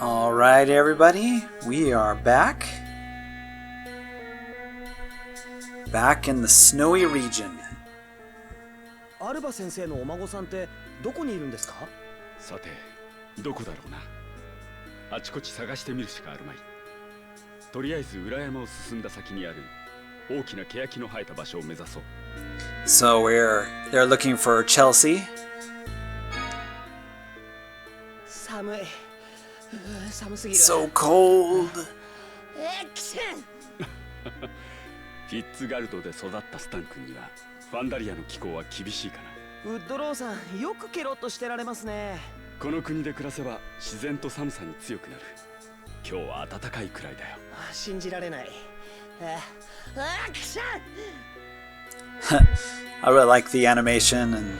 Alright everybody, we are back. Back in the snowy region. アルバ先生のお孫さんってどこにいるんですか？さて、どこだろうな。あちこち探してみるしかあるまい。とりあえず裏山を進んだ先にある大きな欅の生えた場所を目指そう。So they're looking for Chelsea. 寒い。寒すぎる。So cold. フィッツガルドで育ったスタン君にはファンダリアの気候は厳しいかな。ウッドローさん、よくケロッとしてられますね。この国で暮らせば自然と寒さに強くなる。今日は暖かいくらいだよ。信じられない。I really like the animation and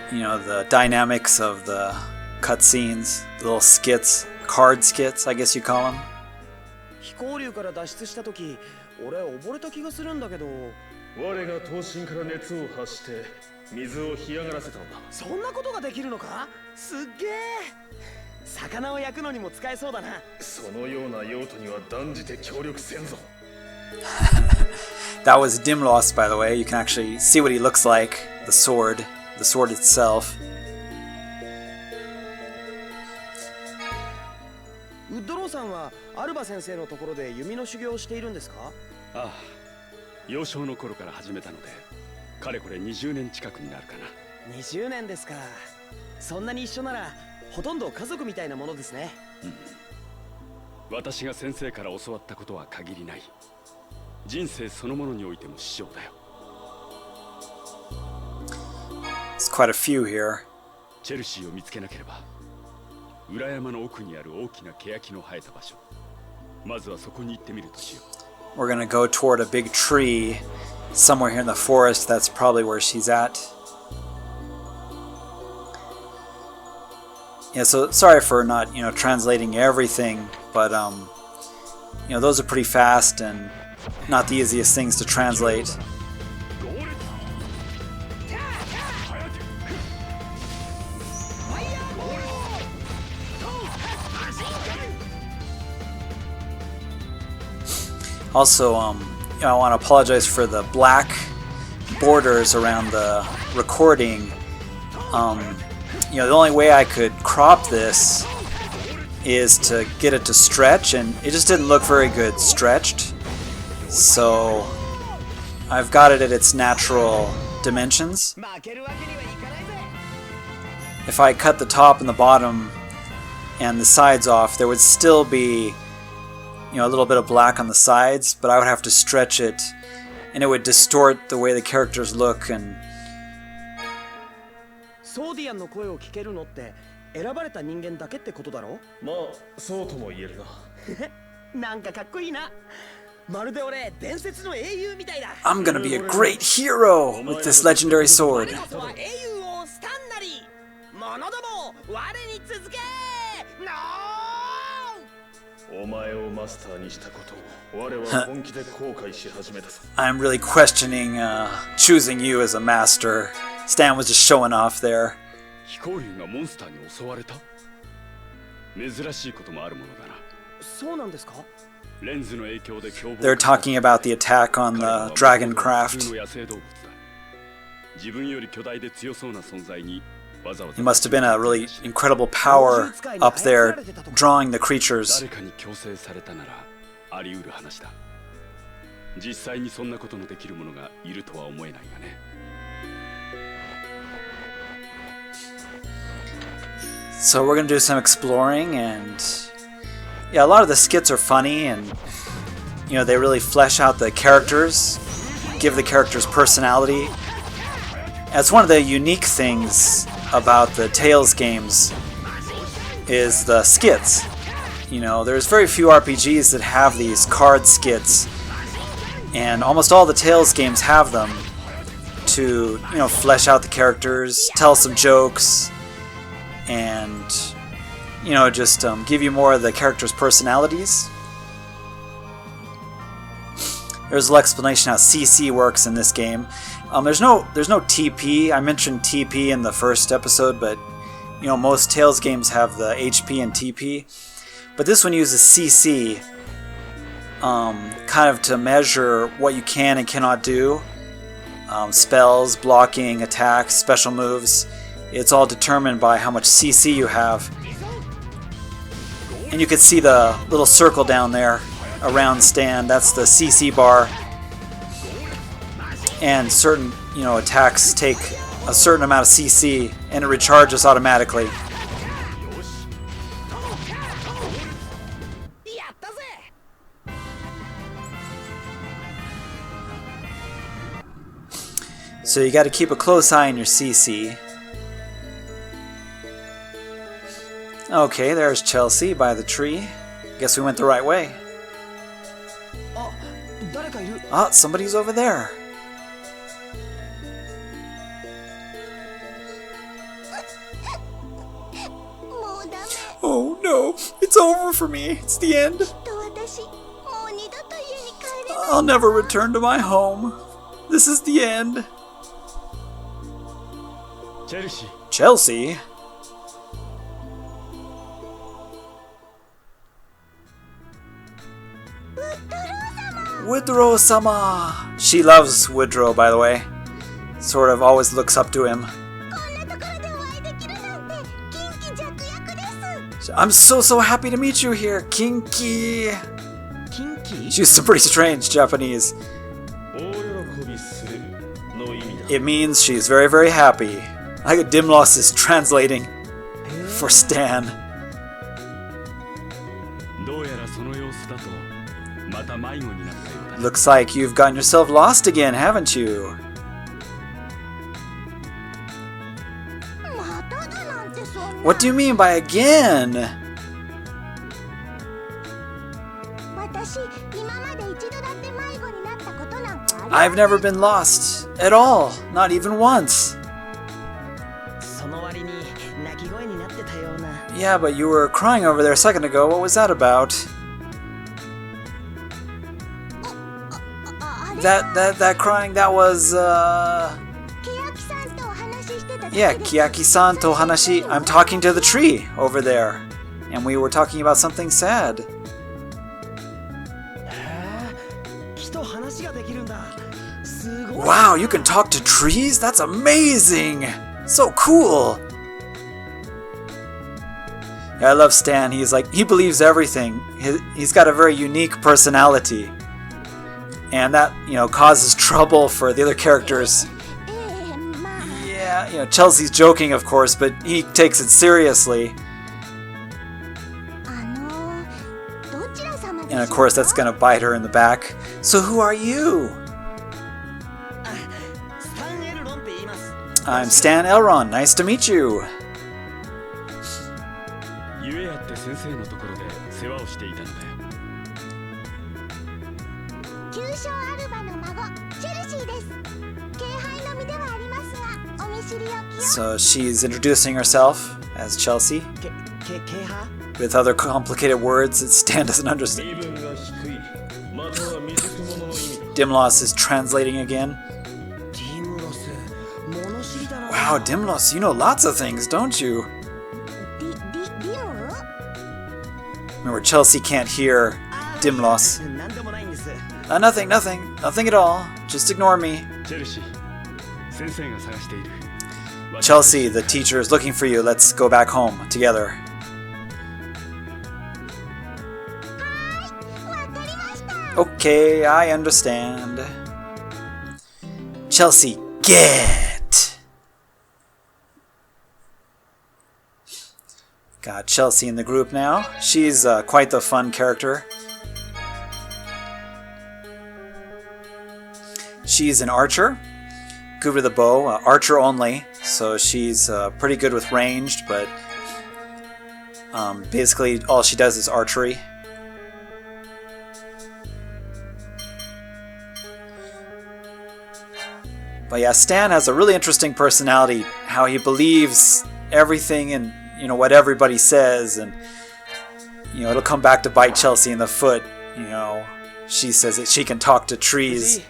the dynamics of the cutscenes, the little skits, card skits, I guess you call them. 飛行竜から脱出した時、俺溺れた気がするんだけど。我が刀身から熱を発して水を干上がらせたんだ。そんなことができるのか？すっげえ。魚を焼くのにも使えそうだな。そのような用途には断じて協力せんぞ。That was Dimlos, by the way. You can actually see what he looks like. The sword itself. ウッドローさんはアルバ先生のところで弓の修行をしているんですか？ああ、幼少の頃から始めたので、かれこれ20年近くになるかな。20年ですか。そんなに一緒ならほとんど家族みたいなものですね。私が先生から教わったことは限りない。人生そのものにおいても師匠だよ。There's quite a few here. チェルシーを見つけなければ、裏山の奥にある大きな欅の生えた場所、まずはそこに行ってみるとしよう。We're gonna go toward a big tree somewhere here in the forest. That's probably where she's at. Yeah, so sorry for not, translating everything, but those are pretty fast and not the easiest things to translate. Also, I want to apologize for the black borders around the recording. The only way I could crop this is to get it to stretch, and it just didn't look very good stretched. So I've got it at its natural dimensions. If I cut the top and the bottom and the sides off, there would still be a little bit of black on the sides, but I would have to stretch it, and it would distort the way the characters look. And ソーディアンの声を聞けるのって選ばれた人間だけってことだろ？まあ、そうとも言えるな。なんかかっこいいな。まるで俺、伝説の英雄みたいだ。I'm gonna be a great hero with this legendary sword. 英雄をスタンなり、者ども我に続け。お前をマスターにしたことを我は本気で後悔し始めたぞ。I'm really questioning choosing you as a master. Stan was just showing off there. 飛行竜がモンスターに襲われた？珍しいこともあるものだな。そうなんですか？レンズの影響で凶暴。 They're talking about the attack on the dragon craft. 普通の野生動物だ。自分より巨大で強そうな存在にわざわざ。 It must have been a really incredible power up there drawing the creatures. 誰かに強制されたならあり得る話だ。実際にそんなことのできる者がいるとは思えないがね。So we're gonna do some exploring, and yeah, a lot of the skits are funny, and they really flesh out the characters, give the characters personality. That's one of the unique things about the Tales games is the skits. There's very few RPGs that have these card skits, and almost all the Tales games have them to flesh out the characters, tell some jokes, and just give you more of the characters' personalities. There's a little explanation how CC works in this game. There's no TP. I mentioned TP in the first episode, but You know, most Tales games have the HP and TP, but this one uses CC, kind of to measure what you can and cannot do. Spells, blocking, attacks, special moves. It's all determined by how much CC you have. And you can see the little circle down there around Stan. That's the CC bar. And certain, you know, attacks take a certain amount of CC and it recharges automatically. So you got to keep a close eye on your CC. Okay, there's Chelsea by the tree. Guess we went the right way. Ah, somebody's over there. Oh no, it's over for me. It's the end. I'll never return to my home. This is the end. Chelsea? Woodrow-sama! She loves Woodrow, by the way. Sort of always looks up to him. I'm so happy to meet you here, Kinky! Kinky? She's pretty strange Japanese. It means she's very happy. I think Dimlos is translating for Stan. Looks like you've gotten yourself lost again, haven't you? What do you mean by again? I've never been lost at all, not even once. Yeah, but you were crying over there a second ago. What was that about? That crying, that was, yeah, Kiyaki-san to hanashi. I'm talking to the tree over there. And we were talking about something sad. Wow, you can talk to trees? That's amazing! So cool! Yeah, I love Stan. He's like, he believes everything. He's got a very unique personality. And that, you know, causes trouble for the other characters. Yeah, you know, Chelsea's joking, of course, but he takes it seriously. And of course, that's gonna bite her in the back. So who are you? I'm Stan Elron. Nice to meet you. So she's introducing herself as Chelsea with other complicated words that Stan doesn't understand. Dimlos is translating again. Wow, Dimlos, you know lots of things, don't you? Remember, Chelsea can't hear Dimlos. Nothing at all. Just ignore me. Chelsea, the teacher is looking for you. Let's go back home together. Okay, I understand. Chelsea, get! Got Chelsea in the group now. She's quite the fun character. She's an archer. Good with a bow. Archer only. So she's pretty good with ranged, but basically all she does is archery. But yeah, Stan has a really interesting personality. How he believes everything and, you know, what everybody says, and, you know, it'll come back to bite Chelsea in the foot. You know, she says that she can talk to trees.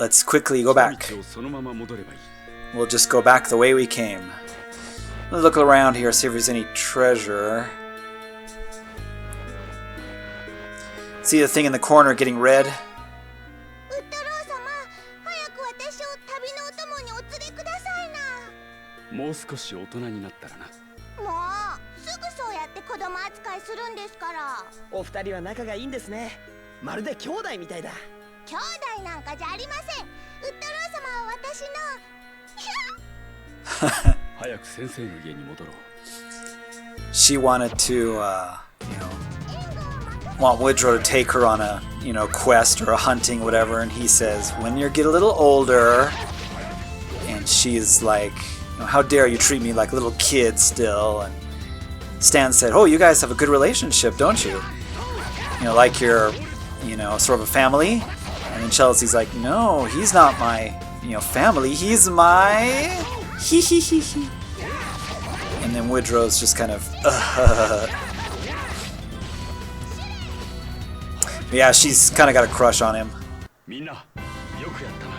let's quickly go back. 道をそのまま戻ればいい。 We'll just go back the way we came. Let's look around here, see if there's any treasure. See the thing in the corner getting red? ウッドロー様、早く私を旅のお供にお連れくださいな。もう少し大人になったらな。もうすぐそうやって子供扱いするんですから。お二人は仲がいいんですね。まるで兄弟みたいだ。兄弟なんかじゃありません。ウッドロー様は私の早く先生の家に戻ろう。 She wanted to, want Woodrow to take her on a, quest or a hunting, whatever, and he says, when you get a little older, and she's like, how dare you treat me like a little kid still, and Stan said, oh, you guys have a good relationship, don't you? Like you're, sort of a family, and then Chelsea's like, no, he's not my, family, he's my, hee hee hee hee. And then Woodrow's just kind of, Yeah, she's kind of got a crush on him. みんな、よくやったな。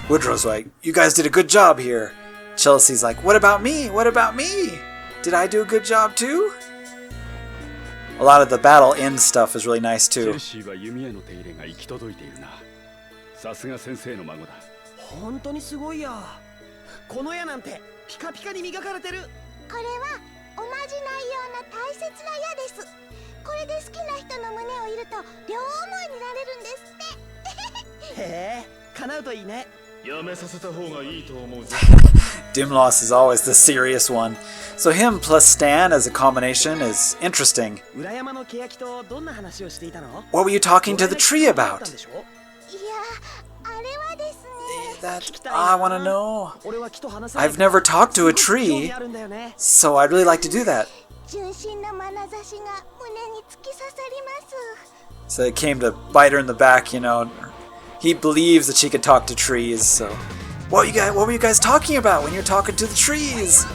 Woodrow's like, you guys did a good job here. Chelsea's like, what about me? What about me? Did I do a good job too? A lot of the battle end stuff is really nice チェ too. ルシーは弓矢の手入れが行き届いているな。さすが先生の孫だ。本当にすごいや。この矢なんてピカピカに磨かれてる。これはおまじない用の大切な矢です。これで好きな人の胸を射ると両思いになれるんですって。へえ、叶うといいね。やめさせた方がいいと思うぞ。 Dimlos is always the serious one. So him plus Stan as a combination is interesting. 裏山の欅とどんな話をしていたの？ What were you talking to the tree about? でしょ？いや、あれはですね。That I want to know. 俺は木と話せない I've never talked to a すごく興 tree, 味あるんだよね。 so I'd really like to do that. 純真な眼差しが胸に突き刺さります。 So it came to bite her in the back, He believes that she could talk to trees, so what were you guys talking about when you're talking to the trees?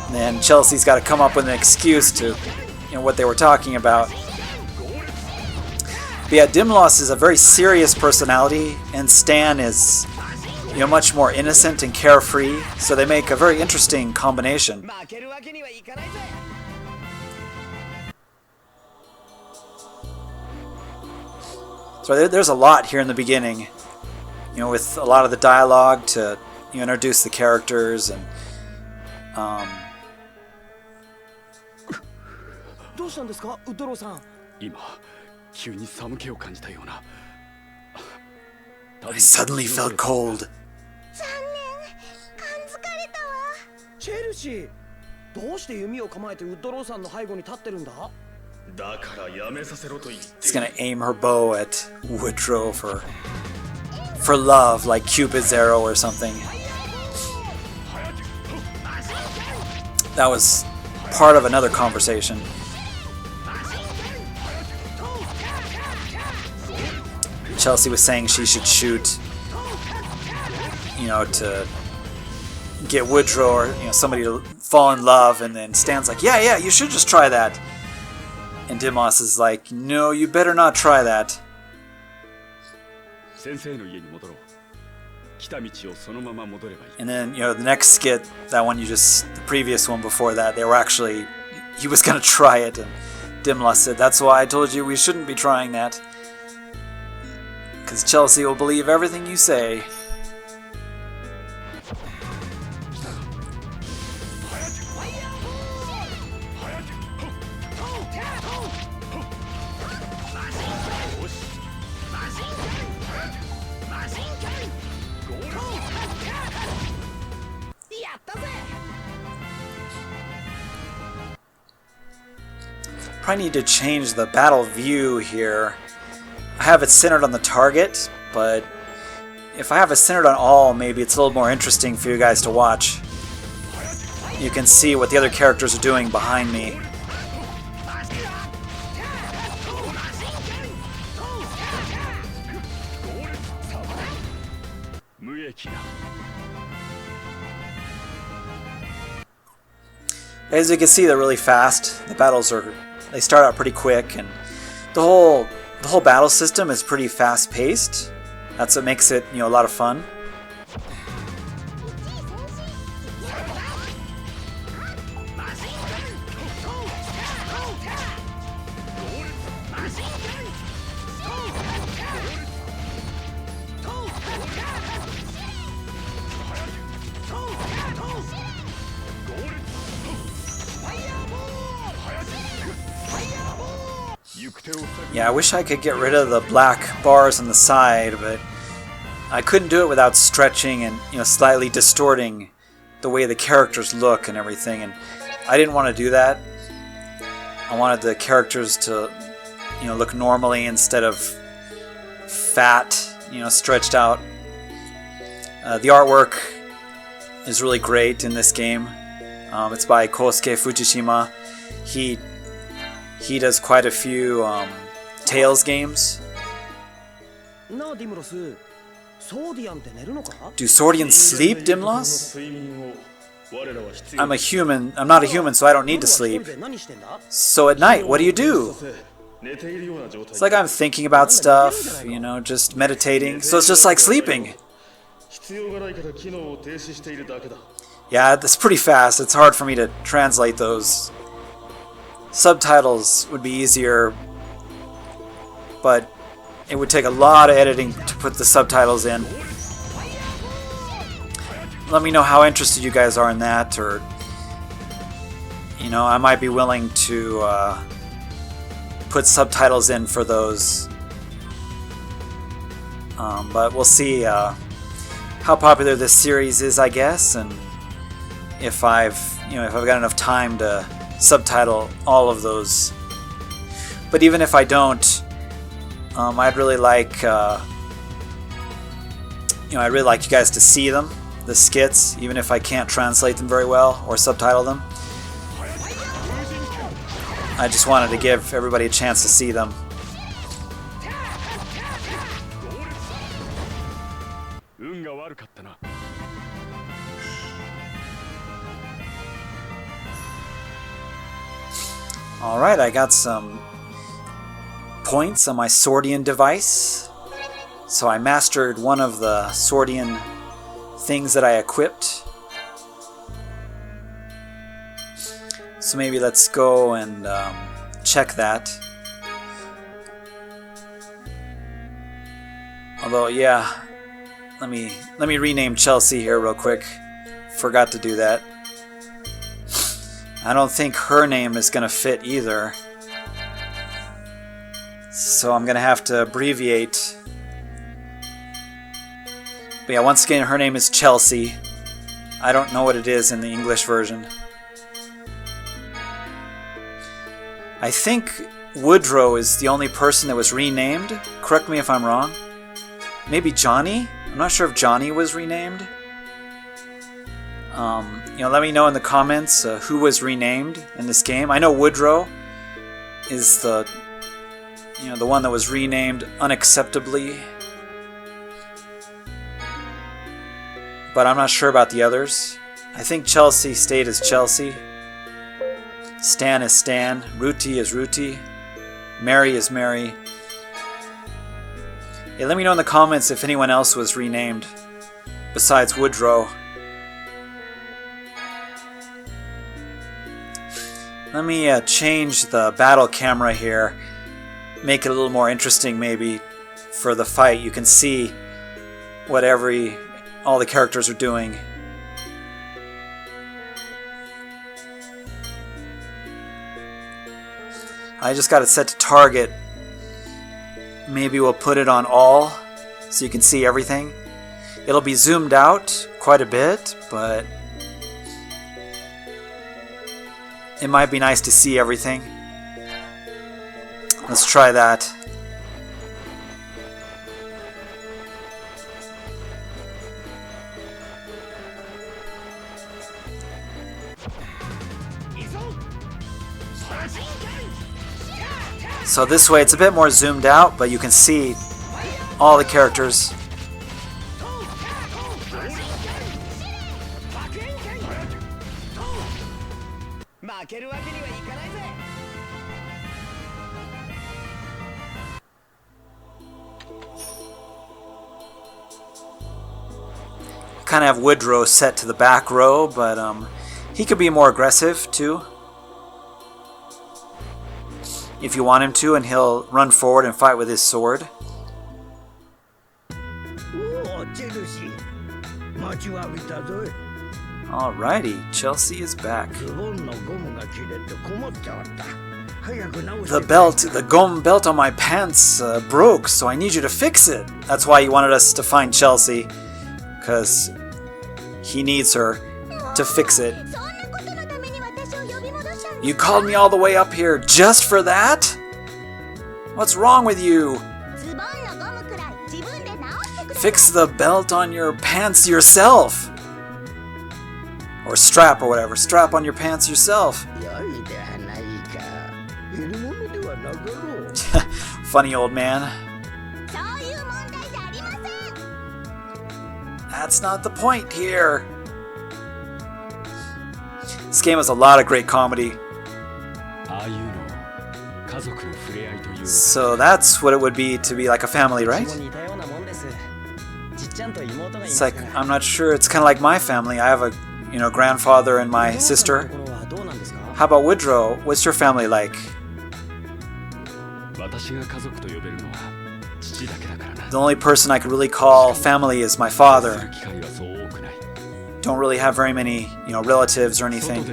And then Chelsea's got to come up with an excuse to what they were talking about. But yeah, Dimlos is a very serious personality, and Stan is much more innocent and carefree, so they make a very interesting combination. 負けるわけにはいかないぜ。 So there's a lot here in the beginning, with a lot of the dialogue to introduce the characters and どうしたんですか、ウッドローさん。今、急に寒気を感じたような。 I suddenly felt cold. 残念、感づかれたわ。チェルシー、どうして弓を構えてウッドローさんの背後に立ってるんだ？だからやめさせろと言って。 She's gonna aim her bow at Woodrow for love, like Cupid's arrow or something. That was part of another conversation. Chelsea was saying she should shoot, to get Woodrow or somebody to fall in love, and then Stan's like, yeah, you should just try that. And Dimos is like, no, you better not try that. 先生の家に戻ろう。来た道をそのまま戻ればいい。 And then, the next skit, that one the previous one before that, they were actually, he was gonna try it, and Dimlos said, that's why I told you we shouldn't be trying that. Because Chelsea will believe everything you say. Probably need to change the battle view here. I have it centered on the target, but if I have it centered on all, maybe it's a little more interesting for you guys to watch. You can see what the other characters are doing behind me. As you can see, they're really fast. The battles they start out pretty quick, and the whole battle system is pretty fast paced. That's what makes it, you know, a lot of fun. Yeah, I wish I could get rid of the black bars on the side, but I couldn't do it without stretching and, you know, slightly distorting the way the characters look and everything, and I didn't want to do that. I wanted the characters to, you know, look normally instead of fat, you know, stretched out. The artwork is really great in this game. It's by Kosuke Fujishima. He does quite a few Tales games. Do Swordians sleep, Dimlos? I'm a human. I'm not a human, so I don't need to sleep. So at night, what do you do? It's like I'm thinking about stuff, you know, just meditating. So it's just like sleeping. Yeah, that's pretty fast. It's hard for me to translate those. Subtitles would be easier, but it would take a lot of editing to put the subtitles in. Let me know how interested you guys are in that, or, you know, I might be willing to put subtitles in for those. But we'll see how popular this series is, I guess, and if I've got enough time to subtitle all of those. But even if I don't, I'd really like I'd really like you guys to see them, the skits, even if I can't translate them very well or subtitle them. I just wanted to give everybody a chance to see them. Alright, I got some points on my Swordian device. So I mastered one of the Swordian things that I equipped. So maybe let's go and check that. Although, yeah, let me rename Chelsea here real quick. Forgot to do that. I don't think her name is going to fit either. So I'm going to have to abbreviate. But yeah, once again, her name is Chelsea. I don't know what it is in the English version. I think Woodrow is the only person that was renamed. Correct me if I'm wrong. Maybe Johnny? I'm not sure if Johnny was renamed. Let me know in the comments who was renamed in this game. I know Woodrow is the one that was renamed unacceptably, but I'm not sure about the others. I think Chelsea stayed as Chelsea. Stan is Stan. Ruti is Ruti. Mary is Mary. Hey, let me know in the comments if anyone else was renamed besides Woodrow. Let me change the battle camera here, make it a little more interesting maybe for the fight. You can see what all the characters are doing. I just got it set to target. Maybe we'll put it on all so you can see everything. It'll be zoomed out quite a bit, but it might be nice to see everything. Let's try that. So this way it's a bit more zoomed out, but you can see all the characters. kind of have Woodrow set to the back row, but he could be more aggressive too. If you want him to, and he'll run forward and fight with his sword. Alrighty, Chelsea is back. The gum belt on my pants broke, so I need you to fix it. That's why he wanted us to find Chelsea, because he needs her to fix it. You called me all the way up here just for that? What's wrong with you? Fix the belt on your pants yourself. Or strap or whatever. Strap on your pants yourself. Funny old man. That's not the point here. This game has a lot of great comedy. So that's what it would be to be like a family, right? It's like, I'm not sure, it's kind of like my family. I have a grandfather and my sister. How about Woodrow? What's your family like? The only person I could really call family is my father. Don't really have very many, relatives or anything.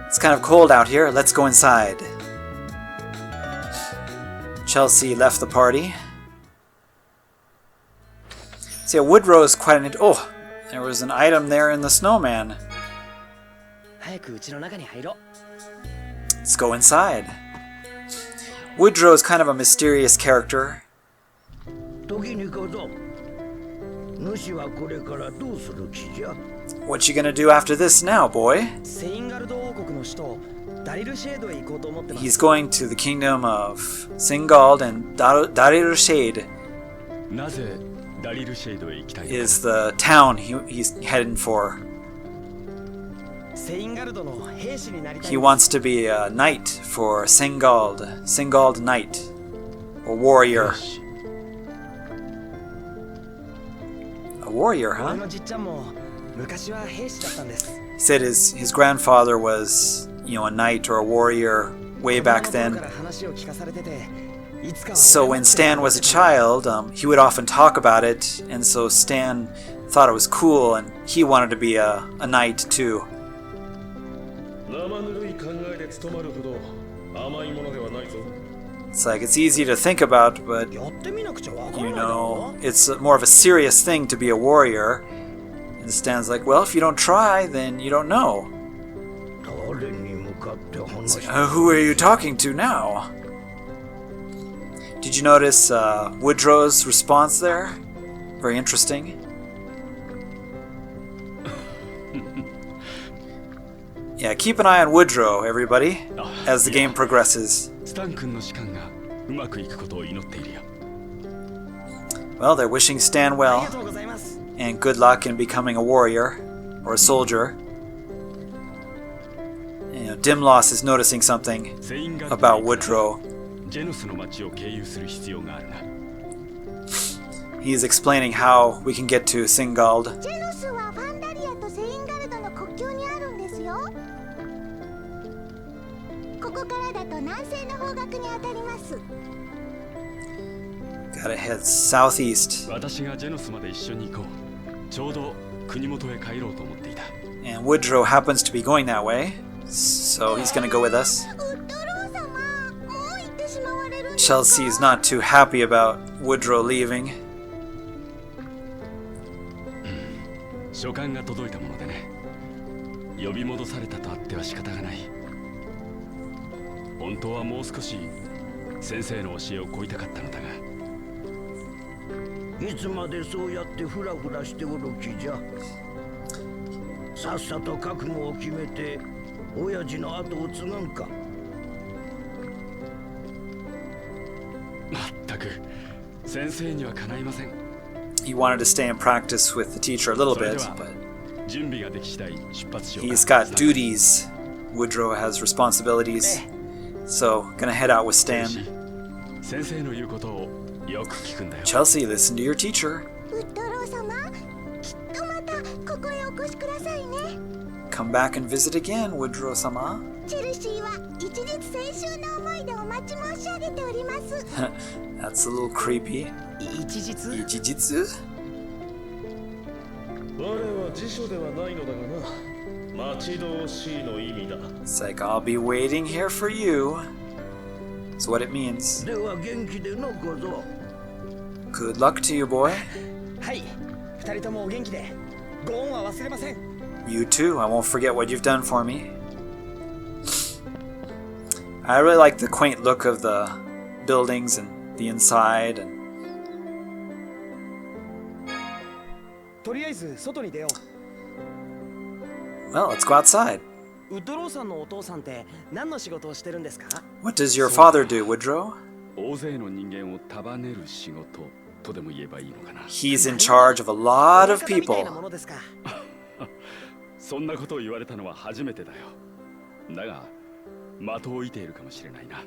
It's kind of cold out here. Let's go inside. Chelsea left the party. See, Woodrow is quite an... Oh, there was an item there in the snowman. Let's go inside. Woodrow is kind of a mysterious character. What you gonna do after this now, boy? He's going to the kingdom of Singald, and Darir Shade is the town he's heading for. He wants to be a knight for Singald knight, or warrior. A warrior, huh? He said his grandfather was, a knight or a warrior way back then. So when Stan was a child, he would often talk about it, and so Stan thought it was cool, and he wanted to be a knight too. It's like, it's easy to think about, but, it's more of a serious thing to be a warrior. And Stan's like, well, if you don't try, then you don't know. It's like, who are you talking to now? Did you notice Woodrow's response there? Very interesting. Yeah, keep an eye on Woodrow, everybody, as the game progresses. Well, they're wishing Stan well, and good luck in becoming a warrior, or a soldier. Dimloss is noticing something about Woodrow. He's explaining how we can get to Singald. Gotta head southeast. And Woodrow happens to be going that way, so he's gonna go with us. Chelsea's not too happy about Woodrow leaving. He wanted to stay and practice with the teacher a little bit, but he's got duties. Woodrow has responsibilities, so gonna head out with Stan. Chelsea, listen to your teacher. ウッドロー様、きっとまたここへお越しくださいね。 Come back and visit again, Woodrow-sama. チェルシーは一日青春の思いでお待ち申し上げております。 That's a little creepy. 一日 Ijijitsu? 我は辞書ではないのだがな。待ち遠しいの意味だ。 It's like, I'll be waiting here for you. That's what it means. では元気での小僧。 Good luck to you, boy. はい、二人ともお元気で。ご恩は忘れません。 You too. I won't forget what you've done for me. I really like the quaint look of the buildings and the inside. And とりあえず外に出よ well, let's go outside. う。ウッドローさんのお父さんって何の仕事をしてるんですか？ What does your father do, Woodrow? 大勢の人間を束ねる仕事とでも言えばいいのかな。 He's in charge of a lot of 親方みたいな people. ものですか？そんなことを言われたのは初めてだよ。だが的を射ているかもしれないな。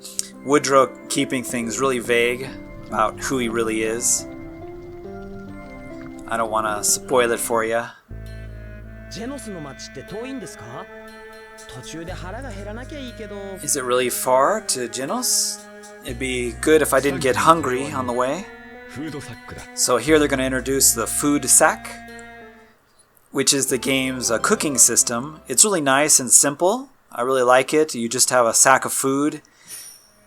Woodrow keeping things really vague about who he really is. I don't want to spoil it for you. ジェノスの町って遠いんですか？途中で腹が減らなきゃいいけど。 Is it really far to Genos? It'd be good if I didn't get hungry on the way. フードサックだ。 So here they're going to introduce the food sack, which is the game's cooking system. It's really nice and simple. I really like it. You just have a sack of food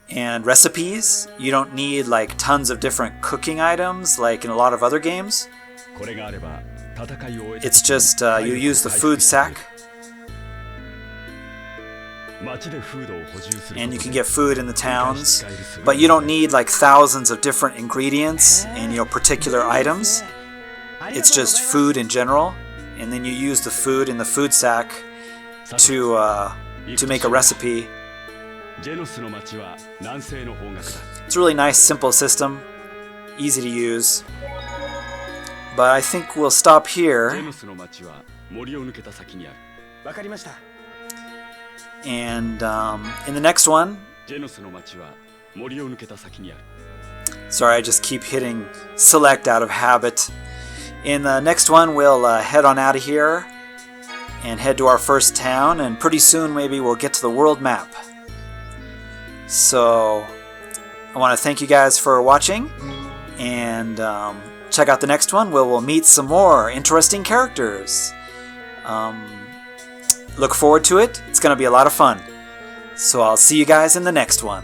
and recipes. You don't need like tons of different cooking items like in a lot of other games. これがあれば戦いを終えて It's just you use the food sack 街でフードを補充する and you こと can で get food in the towns, but you don't need like thousands of different ingredients and particular items. It's just food in general, and then you use the food in the food sack to make a recipe. ジェノスの街は南西の方角だ。 It's a really nice, simple system, easy to use. But I think we'll stop ジェ here, ノスの街は森を抜けた先にある。わかりました。 and in the next one, ジェノスの街は森を抜けた先にある。 sorry, I just keep hitting select out of habit. In the next one, we'll head on out of here and head to our first town, and pretty soon maybe we'll get to the world map. So I want to thank you guys for watching, and check out the next one where we'll meet some more interesting characters. Look forward to it. It's going to be a lot of fun. So I'll see you guys in the next one.